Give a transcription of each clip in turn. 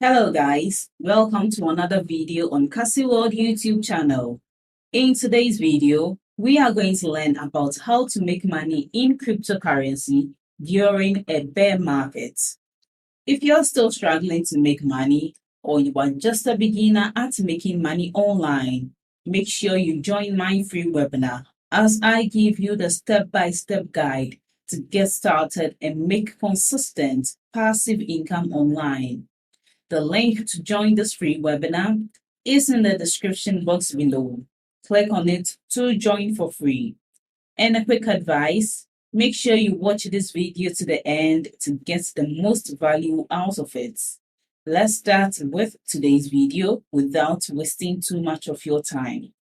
Hello guys, welcome to another video on Cassy World YouTube channel. In today's video, we are going to learn about how to make money in cryptocurrency during a bear market. If you're still struggling to make money or you are just a beginner at making money online, make sure you join my free webinar as I give you the step-by-step guide to get started and make consistent passive income online. The link to join this free webinar is in the description box below. Click on it to join for free. And a quick advice, make sure you watch this video to the end to get the most value out of it. Let's start with today's video without wasting too much of your time.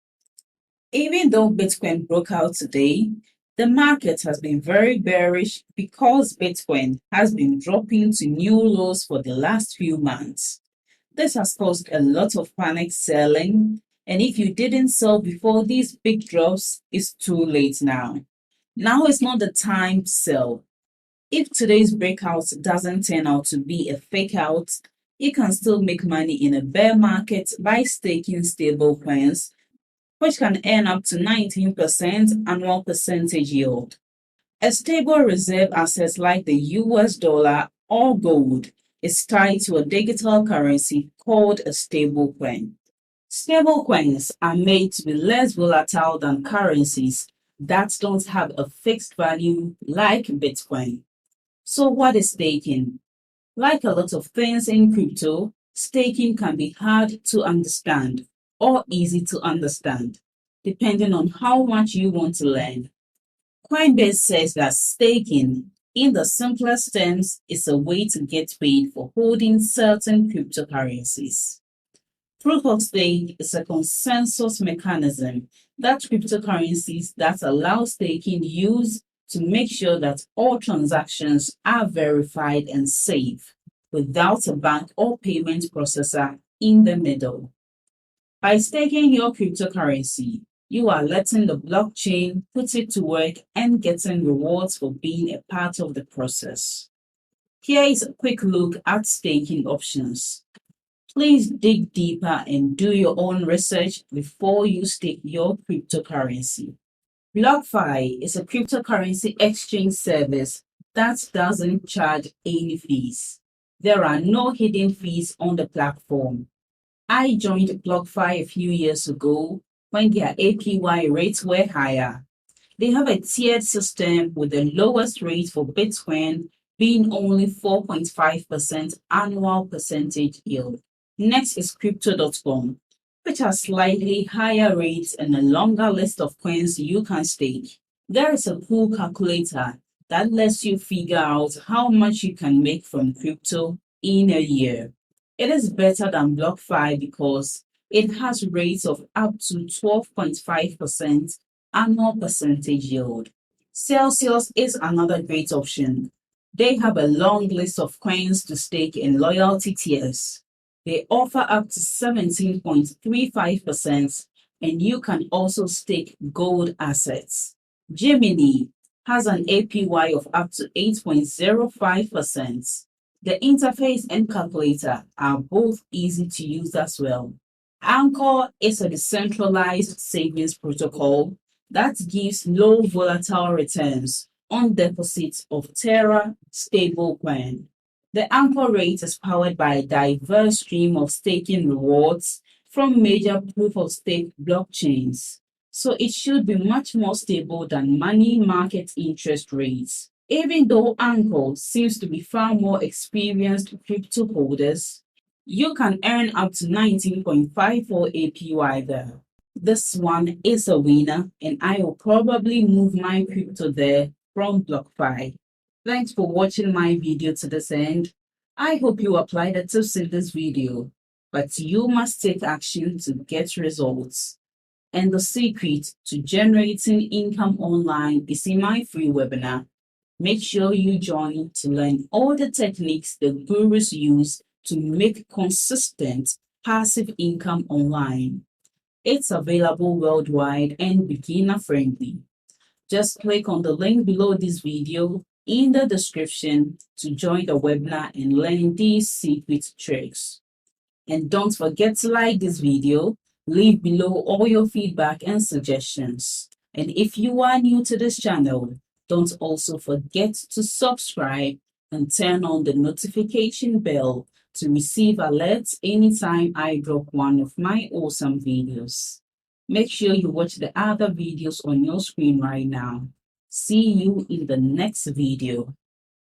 Even though Bitcoin broke out today, the market has been very bearish because Bitcoin has been dropping to new lows for the last few months. This has caused a lot of panic selling, and if you didn't sell before these big drops, it's too late now. Now is not the time to sell. If today's breakout doesn't turn out to be a fake out, you can still make money in a bear market by staking stable coins, which can earn up to 19% annual percentage yield. A stable reserve asset like the US dollar or gold is tied to a digital currency called a stablecoin. Stablecoins are made to be less volatile than currencies that don't have a fixed value like Bitcoin. So what is staking? Like a lot of things in crypto, staking can be hard to understand or easy to understand, depending on how much you want to learn. Coinbase says that staking, in the simplest terms, is a way to get paid for holding certain cryptocurrencies. Proof of stake is a consensus mechanism that cryptocurrencies that allow staking use to make sure that all transactions are verified and safe without a bank or payment processor in the middle. By staking your cryptocurrency, you are letting the blockchain put it to work and getting rewards for being a part of the process. Here is a quick look at staking options. Please dig deeper and do your own research before you stake your cryptocurrency. BlockFi is a cryptocurrency exchange service that doesn't charge any fees. There are no hidden fees on the platform. I joined BlockFi a few years ago when their APY rates were higher. They have a tiered system with the lowest rate for Bitcoin being only 4.5% annual percentage yield. Next is Crypto.com, which has slightly higher rates and a longer list of coins you can stake. There is a pool calculator that lets you figure out how much you can make from crypto in a year. It is better than BlockFi because it has rates of up to 12.5% annual percentage yield. Celsius is another great option. They have a long list of coins to stake in loyalty tiers. They offer up to 17.35%, and you can also stake gold assets. Gemini has an APY of up to 8.05%. The interface and calculator are both easy to use as well. Anchor is a decentralized savings protocol that gives low volatile returns on deposits of Terra stablecoin. The Anchor rate is powered by a diverse stream of staking rewards from major proof-of-stake blockchains, so it should be much more stable than money market interest rates. Even though Anchor seems to be far more experienced crypto holders, you can earn up to 19.54 APY there. This one is a winner, and I will probably move my crypto there from BlockFi. Thanks for watching my video to this end. I hope you apply the tips in this video, but you must take action to get results. And the secret to generating income online is in my free webinar. Make sure you join to learn all the techniques the gurus use to make consistent passive income online. It's available worldwide and beginner friendly. Just click on the link below this video in the description to join the webinar and learn these secret tricks. And don't forget to like this video, leave below all your feedback and suggestions. And if you are new to this channel, don't also forget to subscribe and turn on the notification bell to receive alerts anytime I drop one of my awesome videos. Make sure you watch the other videos on your screen right now. See you in the next video.